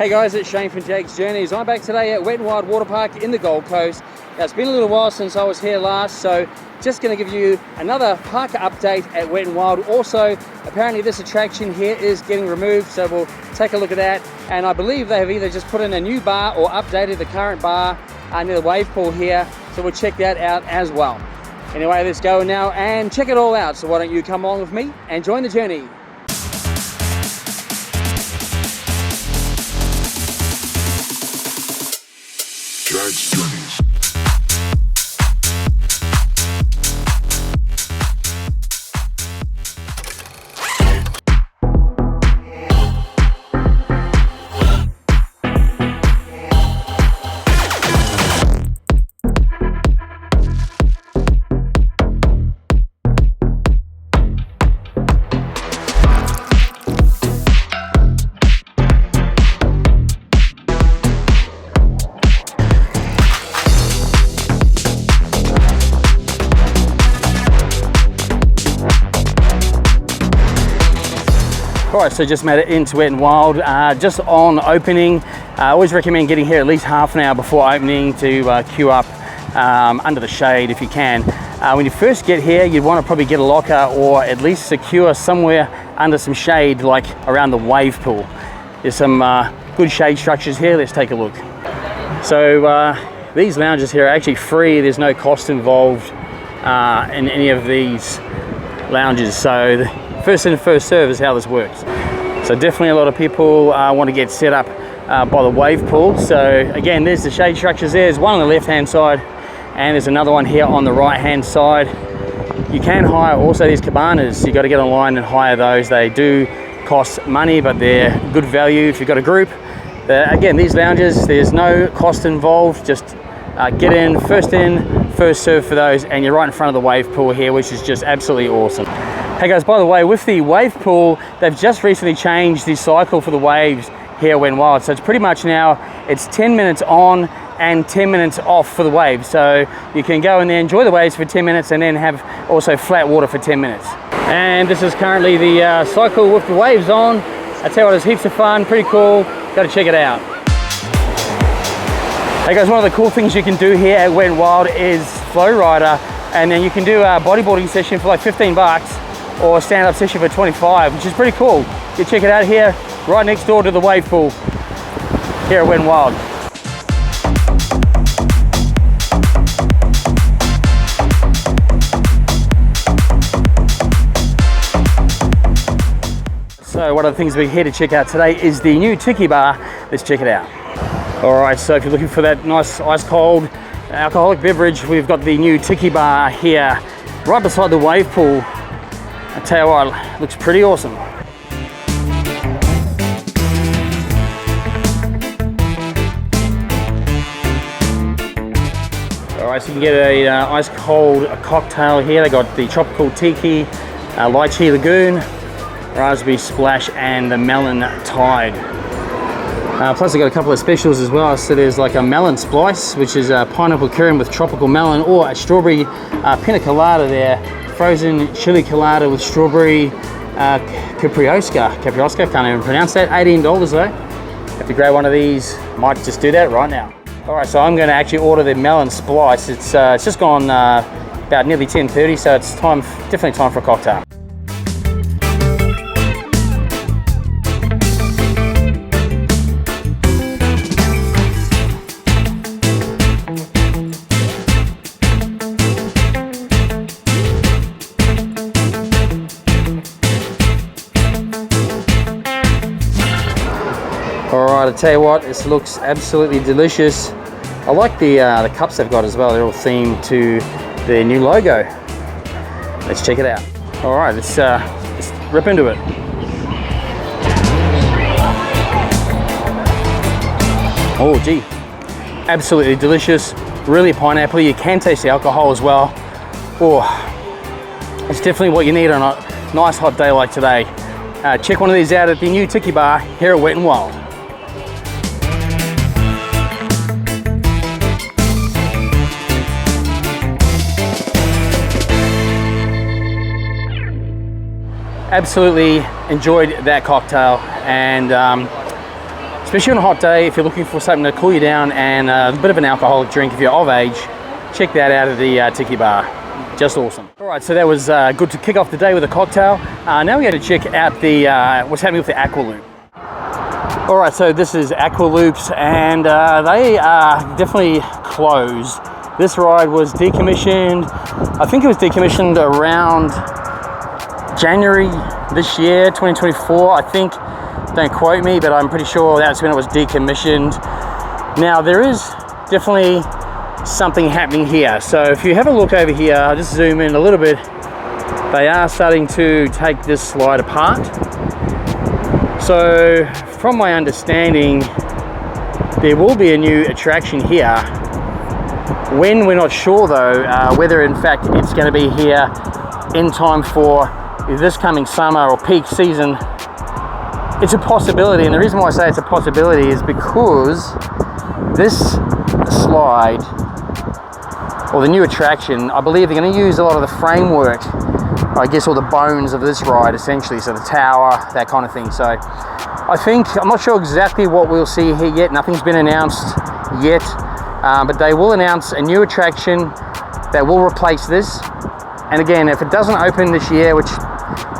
Hey guys, it's Shane from Dags Journeys. I'm back today at Wet n Wild Waterpark in the Gold Coast. Now, it's been a little while since I was here last, so just going to give you another park update at Wet n Wild. Also, apparently this attraction here is getting removed, so we'll take a look at that. And I believe they have either just put in a new bar or updated the current bar near the wave pool here, so we'll check that out as well. Anyway, let's go now and check it all out. So why don't you come along with me and join the journey. Dags Journeys. Alright, so just made it into Wet n Wild, just on opening. I always recommend getting here at least half an hour before opening to queue up under the shade if you can. When you first get here, you'd want to probably get a locker or at least secure somewhere under some shade, like around the wave pool. There's some good shade structures here. Let's take a look. So these lounges here are actually free. There's no cost involved in any of these lounges. So first in, first serve is how this works. So definitely a lot of people want to get set up by the wave pool. So again, there's the shade structures there. There's one on the left hand side and there's another one here on the right hand side. You can hire also these cabanas. You got to get online and hire those. They do cost money, but they're good value if you've got a group. Again, these lounges, there's no cost involved. Just get in, first serve for those, and you're right in front of the wave pool here, which is just absolutely awesome. Hey guys, by the way, with the wave pool, they've just recently changed the cycle for the waves here at Wet n Wild. So it's pretty much now, it's 10 minutes on and 10 minutes off for the waves. So you can go in there, enjoy the waves for 10 minutes and then have also flat water for 10 minutes. And this is currently the cycle with the waves on. I tell you what, it's heaps of fun, pretty cool. Got to check it out. Hey guys, one of the cool things you can do here at Wet n Wild is flow rider, and then you can do a bodyboarding session for like 15 bucks or a stand-up session for 25, which is pretty cool. You check it out here, right next door to the wave pool here at Wet n Wild. So one of the things we're here to check out today is the new Tiki Bar. Let's check it out. All right, so if you're looking for that nice ice cold alcoholic beverage, we've got the new Tiki Bar here, right beside the wave pool. I tell you what, it looks pretty awesome. All right, so you can get a ice cold cocktail here. They got the tropical tiki, lychee lagoon, raspberry splash, and the melon tide. Plus I got a couple of specials as well. So there's like a melon splice, which is a pineapple curry with tropical melon, or a strawberry pina colada there, frozen chili colada with strawberry caprioska, can't even pronounce that. $18 though. If you grab one of these, might just do that right now. All right, so I'm going to actually order the melon splice. It's just gone about nearly 10:30, so it's definitely time for a cocktail. Alright, I tell you what, this looks absolutely delicious. I like the cups they've got as well. They're all themed to their new logo. Let's check it out. Alright, let's rip into it. Oh gee, absolutely delicious. Really pineapple. You can taste the alcohol as well. Oh, it's definitely what you need on a nice hot day like today. Check one of these out at the new Tiki Bar here at Wet n Wild. Absolutely enjoyed that cocktail, and especially on a hot day. If you're looking for something to cool you down and a bit of an alcoholic drink if you're of age, check that out at the Tiki Bar. Just awesome. All right, so that was good to kick off the day with a cocktail. Now we got to check out the what's happening with the Aqua Loop. All right, so this is Aqua Loops, and they are definitely closed. This ride was decommissioned. I think it was decommissioned around January this year, 2024, I think. Don't quote me, but I'm pretty sure that's when it was decommissioned. Now, there is definitely something happening here. So if you have a look over here, I'll just zoom in a little bit. They are starting to take this slide apart. So from my understanding, there will be a new attraction here. When, we're not sure though, whether in fact it's going to be here in time for this coming summer or peak season. It's a possibility, and the reason why I say it's a possibility is because this slide, or the new attraction, I believe they're going to use a lot of the framework, I guess all the bones of this ride essentially, so the tower, that kind of thing. So I think, I'm not sure exactly what we'll see here yet, nothing's been announced yet, but they will announce a new attraction that will replace this. And again, if it doesn't open this year, which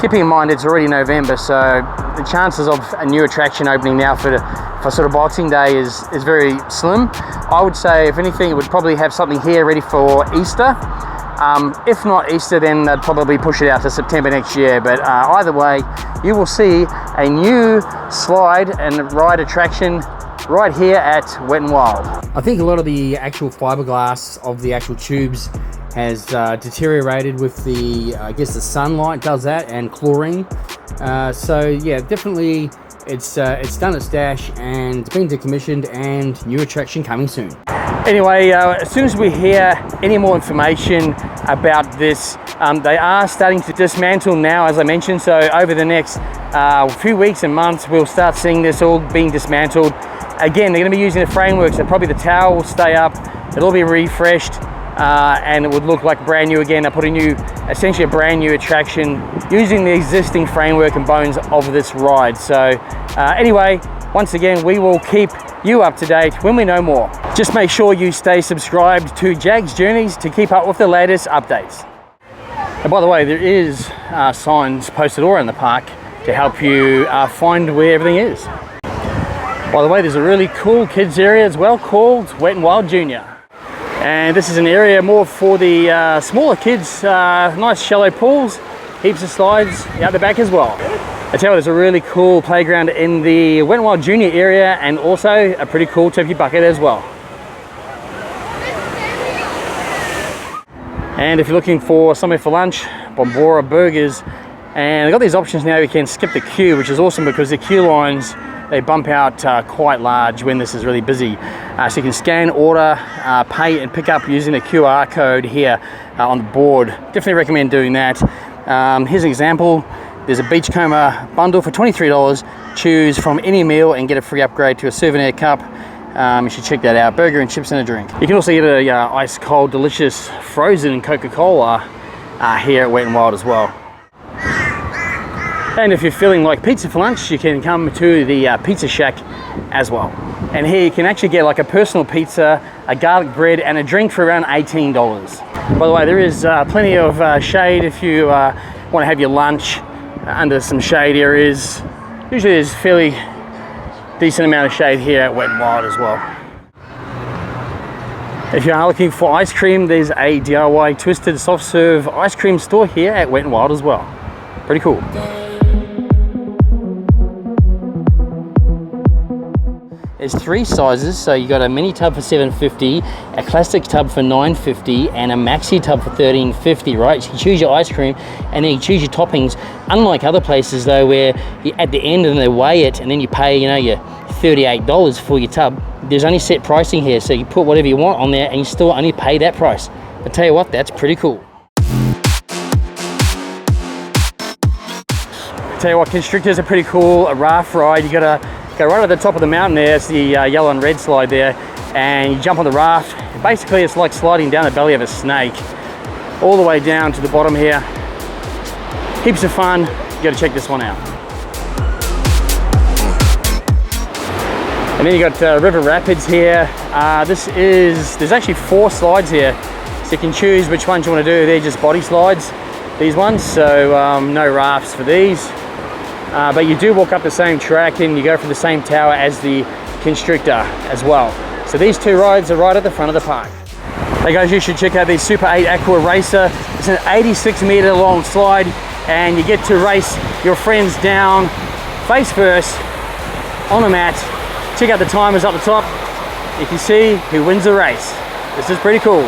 keeping in mind it's already November, so the chances of a new attraction opening now for sort of Boxing Day is very slim. I would say, if anything, it would probably have something here ready for Easter. If not Easter, then they'd probably push it out to September next year. But either way, you will see a new slide and ride attraction right here at Wet n Wild. I think a lot of the actual fiberglass of the actual tubes has deteriorated with the, I guess the sunlight does that, and chlorine. So yeah, definitely it's done its dash, and it's been decommissioned, and new attraction coming soon. Anyway, as soon as we hear any more information about this, they are starting to dismantle now, as I mentioned. So over the next few weeks and months, we'll start seeing this all being dismantled. Again, they're going to be using the framework, so probably the tower will stay up, it'll all be refreshed, and it would look like brand new again. They're putting essentially a brand new attraction using the existing framework and bones of this ride. So anyway, once again, we will keep you up to date when we know more. Just make sure you stay subscribed to Dags Journeys to keep up with the latest updates. And by the way, there is signs posted all around the park to help you find where everything is. By the way, there's a really cool kids area as well called Wet n Wild Junior. And this is an area more for the smaller kids, nice shallow pools, heaps of slides out the back as well. I tell you, there's a really cool playground in the Wet n Wild Junior area, and also a pretty cool turkey bucket as well. And if you're looking for somewhere for lunch, Bombora Burgers, and they've got these options now. You can skip the queue, which is awesome because the queue lines, they bump out quite large when this is really busy. So you can scan, order, pay and pick up using the QR code here on the board. Definitely recommend doing that. Here's an example. There's a beachcomber bundle for $23. Choose from any meal and get a free upgrade to a souvenir cup. You should check that out. Burger and chips and a drink. You can also get a ice cold, delicious frozen Coca-Cola here at Wet n Wild as well. And if you're feeling like pizza for lunch, you can come to the Pizza Shack as well. And here you can actually get like a personal pizza, a garlic bread and a drink for around $18. By the way, there is plenty of shade if you want to have your lunch under some shade areas. Usually there's fairly decent amount of shade here at Wet n Wild as well. If you are looking for ice cream, there's a DIY twisted soft serve ice cream store here at Wet n Wild as well. Pretty cool. There's 3 sizes, so you got a mini tub for $7.50, a classic tub for $9.50, and a maxi tub for $13.50, right? So you choose your ice cream, and then you choose your toppings. Unlike other places though, where you at the end and they weigh it, and then you pay, your $38 for your tub. There's only set pricing here, so you put whatever you want on there, and you still only pay that price. I tell you what, that's pretty cool. Tell you what, Constrictor's are pretty cool. A raft ride, you gotta go right at the top of the mountain there. It's the yellow and red slide there, and you jump on the raft. Basically, it's like sliding down the belly of a snake, all the way down to the bottom here. Heaps of fun. You gotta check this one out. And then you got river rapids here. There's actually 4 slides here, so you can choose which ones you want to do. They're just body slides, these ones, so no rafts for these. But you do walk up the same track and you go from the same tower as the constrictor as well. So these 2 rides are right at the front of the park. Hey guys, you should check out the Super 8 Aqua Racer. It's an 86-meter long slide, and you get to race your friends down face first on a mat. Check out the timers up the top. You can see who wins the race. This is pretty cool.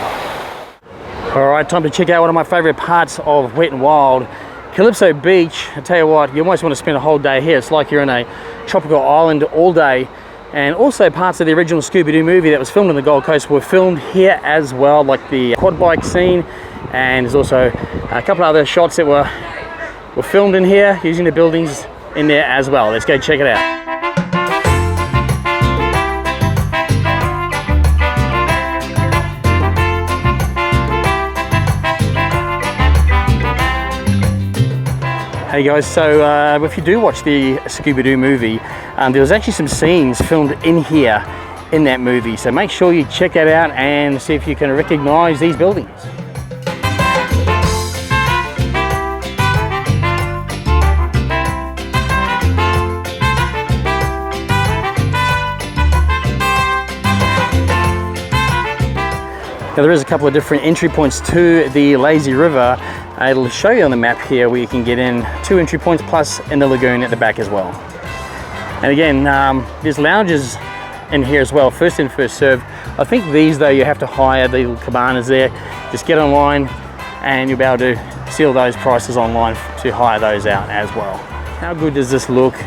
All right, time to check out one of my favorite parts of Wet n Wild, Calypso Beach. I tell you what, you almost want to spend a whole day here. It's like you're in a tropical island all day. And also parts of the original Scuba Doo movie that was filmed on the Gold Coast were filmed here as well, like the quad bike scene. And there's also a couple other shots that were filmed in here using the buildings in there as well. Let's go check it out. Hey guys, so if you do watch the Scuba Doo movie, there was actually some scenes filmed in here in that movie. So make sure you check that out and see if you can recognize these buildings. Now there is a couple of different entry points to the lazy river. It'll show you on the map here where you can get in 2 entry points plus in the lagoon at the back as well. And again, there's lounges in here as well, first in, first serve. I think these though, you have to hire the little cabanas there. Just get online and you'll be able to see all those prices online to hire those out as well. How good does this look?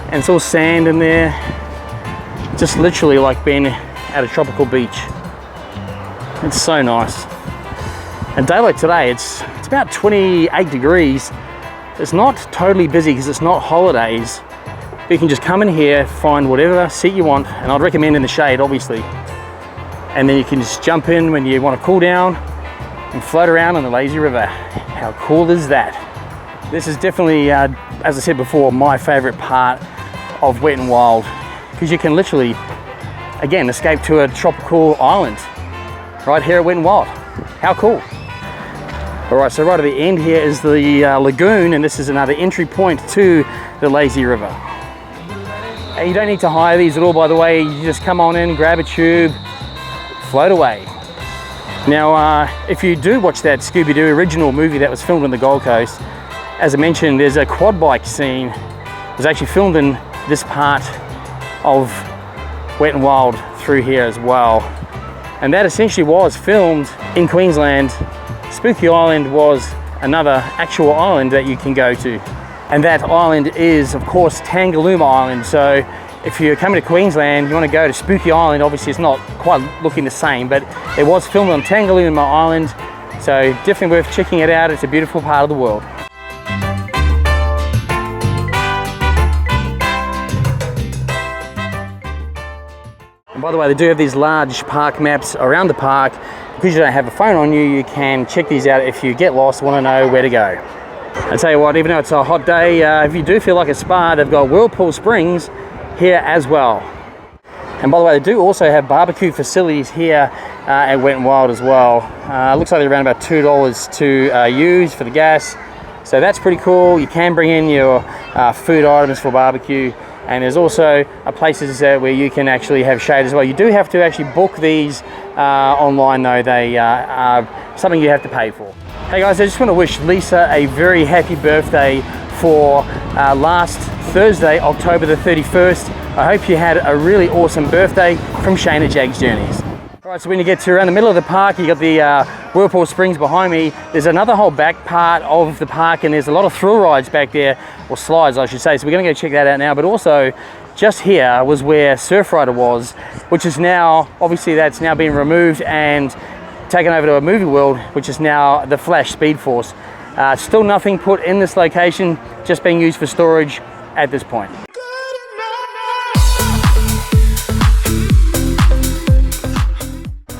And it's all sand in there. Just literally like being at a tropical beach. It's so nice. And day like today, it's about 28 degrees. It's not totally busy because it's not holidays. But you can just come in here, find whatever seat you want, and I'd recommend in the shade, obviously. And then you can just jump in when you want to cool down and float around on the lazy river. How cool is that? This is definitely, as I said before, my favorite part of Wet n Wild, because you can literally, again, escape to a tropical island right here at Wet n Wild. How cool. All right, so right at the end here is the lagoon, and this is another entry point to the lazy river. And you don't need to hire these at all, by the way. You just come on in, grab a tube, float away. Now, if you do watch that Scuba Doo original movie that was filmed on the Gold Coast, as I mentioned, there's a quad bike scene. It was actually filmed in this part of Wet n Wild through here as well. And that essentially was filmed in Queensland. Spooky Island was another actual island that you can go to. And that island is, of course, Tangalooma Island. So if you're coming to Queensland, you want to go to Spooky Island. Obviously, it's not quite looking the same, but it was filmed on Tangalooma Island. So definitely worth checking it out. It's a beautiful part of the world. And by the way, they do have these large park maps around the park. Because you don't have a phone on you, you can check these out if you get lost, want to know where to go. I tell you what, even though it's a hot day, if you do feel like a spa, they've got whirlpool springs here as well. And by the way, they do also have barbecue facilities here at Wet n Wild as well. Looks like they're around about $2 to use for the gas. So that's pretty cool. You can bring in your food items for barbecue. And there's also places where you can actually have shade as well. You do have to actually book these online though. They are something you have to pay for. Hey guys, I just want to wish Lisa a very happy birthday for last Thursday, October the 31st. I hope you had a really awesome birthday from Shane at Dags Journeys. All right, so when you get to around the middle of the park, you got the whirlpool springs behind me. There's another whole back part of the park, and there's a lot of thrill rides back there, or slides I should say. So we're gonna go check that out now. But also just here was where Surfrider was, which is now, obviously that's now been removed and taken over to a movie world, which is now the Flash Speed Force. Still nothing put in this location, just being used for storage at this point.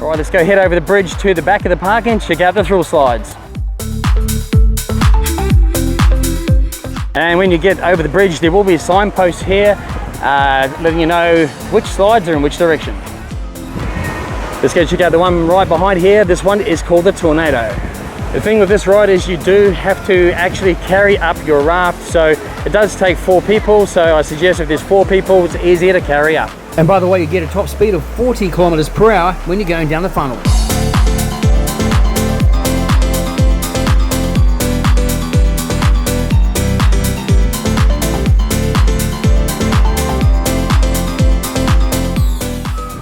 All right, let's go head over the bridge to the back of the park and check out the thrill slides. And when you get over the bridge, there will be a signpost here letting you know which slides are in which direction. Let's go check out the one right behind here. This one is called the Tornado. The thing with this ride is you do have to actually carry up your raft, so it does take 4 people, so I suggest if there's 4 people, it's easier to carry up. And by the way, you get a top speed of 40 kilometers per hour when you're going down the funnel.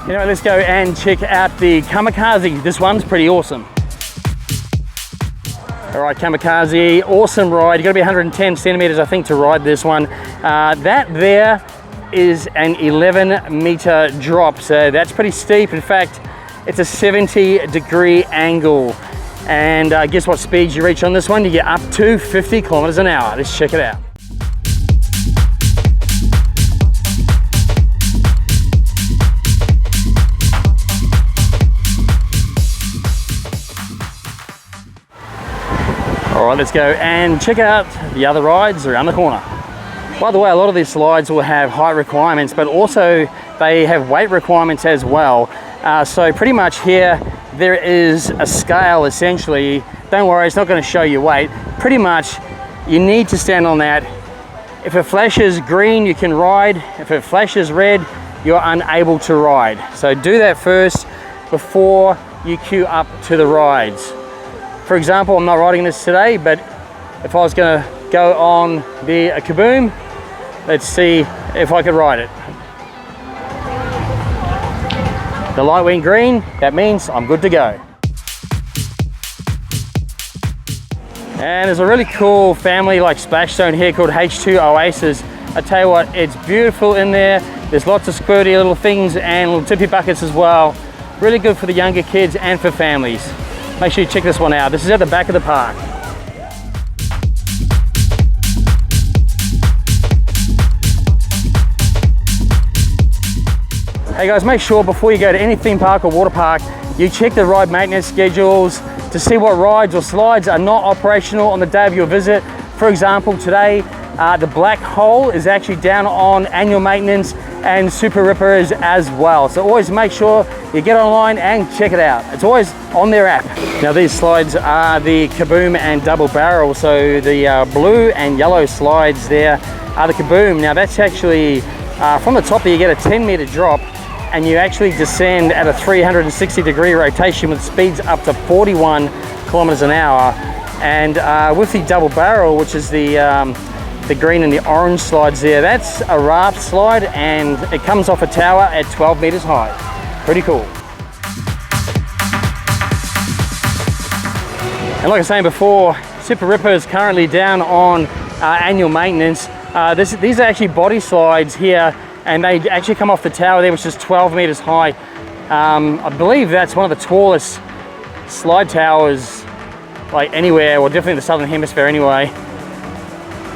Anyway, let's go and check out the Kamazi. This one's pretty awesome. All right, Kamazi, awesome ride. You gotta be 110 centimeters, I think, to ride this one. That there is an 11-meter drop, so that's pretty steep. In fact, it's a 70-degree angle. And guess what speeds you reach on this one? You get up to 50 kilometers an hour. Let's check it out. All right, let's go and check out the other rides around the corner. By the way, a lot of these slides will have height requirements, but also they have weight requirements as well. So pretty much here, there is a scale essentially. Don't worry, it's not going to show you weight. Pretty much, you need to stand on that. If it flashes green, you can ride. If it flashes red, you're unable to ride. So do that first before you queue up to the rides. For example, I'm not riding this today, but if I was going to go on the Kaboom, let's see if I could ride it. The light went green, that means I'm good to go. And there's a really cool family like splash zone here called H2 Oasis. I tell you what, it's beautiful in there. There's lots of squirty little things and little tippy buckets as well. Really good for the younger kids and for families. Make sure you check this one out. This is at the back of the park. Hey guys, make sure before you go to any theme park or water park, you check the ride maintenance schedules to see what rides or slides are not operational on the day of your visit. For example, today, the Black Hole is actually down on annual maintenance, and Super Ripper is as well. So always make sure you get online and check it out. It's always on their app. Now these slides are the Kaboom and Double Barrel. So the blue and yellow slides there are the Kaboom. Now that's actually, from the top there you get a 10-meter drop, and you actually descend at a 360-degree rotation with speeds up to 41 kilometers an hour. And with the Double Barrel, which is the green and the orange slides there, that's a raft slide, and it comes off a tower at 12 meters high. Pretty cool. And like I was saying before, Super Ripper is currently down on annual maintenance. These are actually body slides here, and they actually come off the tower there, which is 12 meters high. I believe that's one of the tallest slide towers like anywhere, or definitely in the Southern Hemisphere anyway.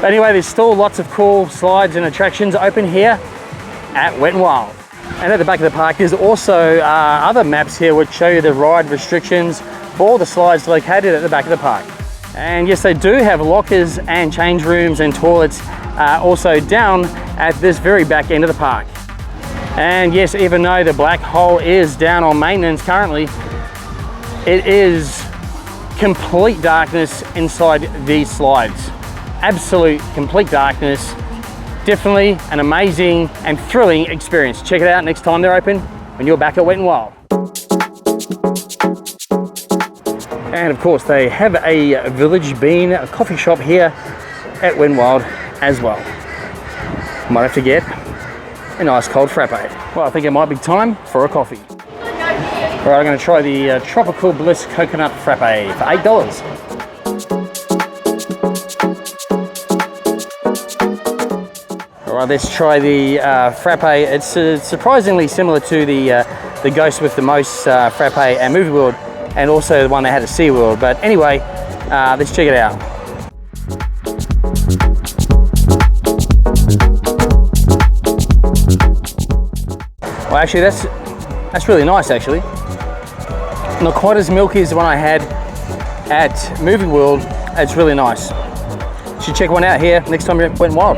But anyway, there's still lots of cool slides and attractions open here at Wet n Wild. And at the back of the park, there's also other maps here which show you the ride restrictions for all the slides located at the back of the park. And yes, they do have lockers and change rooms and toilets also down at this very back end of the park. And yes, even though the Black Hole is down on maintenance currently, it is complete darkness inside these slides. Absolute complete darkness. Definitely an amazing and thrilling experience. Check it out next time they're open when you're back at Wet n Wild. And of course they have a Village Bean coffee shop here at Wet n Wild as well. Might have to get a nice cold frappe. Well, I think it might be time for a coffee. All right, I'm going to try the Tropical Bliss Coconut Frappe for $8. All right, let's try the Frappe. It's surprisingly similar to the Ghost with the most Frappe at Movie World, and also the one they had at SeaWorld. But anyway, let's check it out. Well, actually, that's really nice. Actually, not quite as milky as the one I had at Movie World. It's really nice. You should check one out here next time you're at Wet n Wild.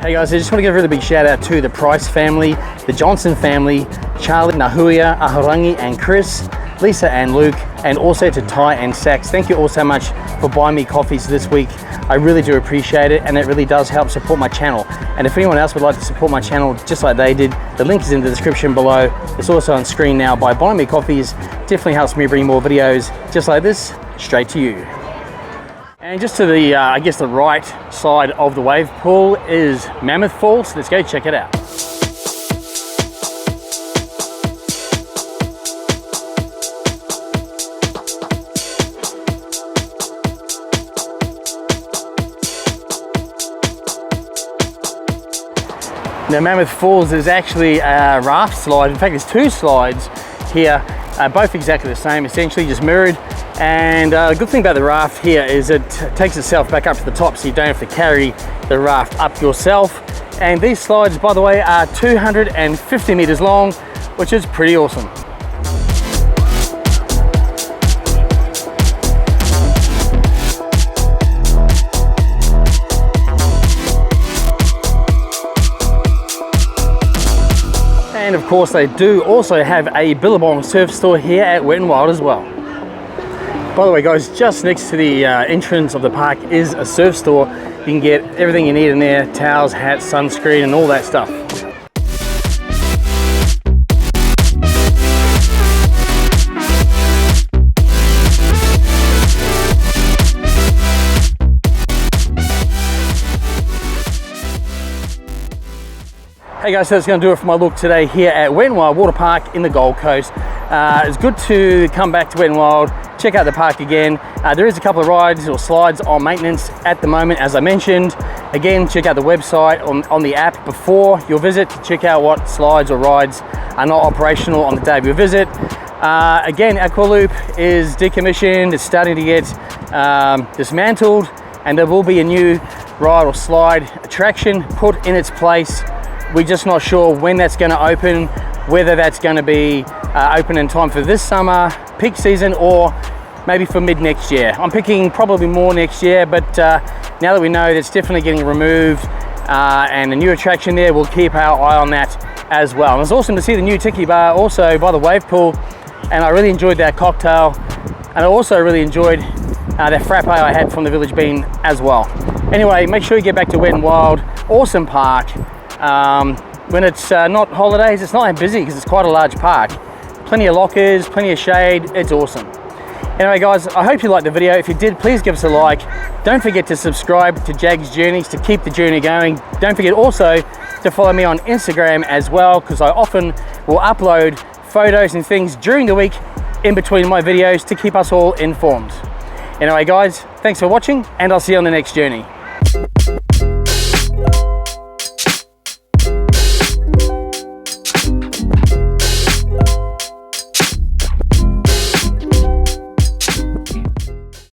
Hey guys, I just want to give a really big shout out to the Price family, the Johnson family, Charlie, Nahuya, Aharangi and Chris, Lisa and Luke, and also to Ty and Sax. Thank you all so much for buying me coffees this week. I really do appreciate it, and it really does help support my channel. And if anyone else would like to support my channel just like they did, the link is in the description below. It's also on screen now. By buying me coffees, definitely helps me bring more videos just like this straight to you. And just to the, I guess the right side of the wave pool is Mammoth Falls. Let's go check it out. Now Mammoth Falls is actually a raft slide. In fact, there's two slides here, both exactly the same, essentially just mirrored. And the good thing about the raft here is it takes itself back up to the top, so you don't have to carry the raft up yourself. And these slides, by the way, are 250 meters long, which is pretty awesome. And of course, they do also have a Billabong surf store here at Wet n Wild as well. By the way guys, just next to the entrance of the park is a surf store. You can get everything you need in there, towels, hats, sunscreen and all that stuff. Hey guys, so that's going to do it for my look today here at Wet n Wild Water Park in the Gold Coast. It's good to come back to Wet n Wild, check out the park again. There is a couple of rides or slides on maintenance at the moment, as I mentioned. Again, check out the website on the app before your visit to check out what slides or rides are not operational on the day of your visit. Again, Aqualoop is decommissioned, it's starting to get dismantled, and there will be a new ride or slide attraction put in its place. We're just not sure when that's going to open, whether that's going to be open in time for this summer, peak season, or maybe for mid next year. I'm picking probably more next year, but now that we know that's definitely getting removed and a new attraction there, we'll keep our eye on that as well. And it's awesome to see the new Tiki Bar also by the wave pool, and I really enjoyed that cocktail, and I also really enjoyed that frappe I had from the Village Bean as well. Anyway, make sure you get back to Wet n Wild. Awesome park. When it's not holidays, it's not that busy because it's quite a large park. Plenty of lockers, plenty of shade, it's awesome. Anyway guys, I hope you liked the video. If you did, please give us a like. Don't forget to subscribe to Jags Journeys to keep the journey going. Don't forget also to follow me on Instagram as well, because I often will upload photos and things during the week in between my videos to keep us all informed. Anyway guys, thanks for watching, and I'll see you on the next journey.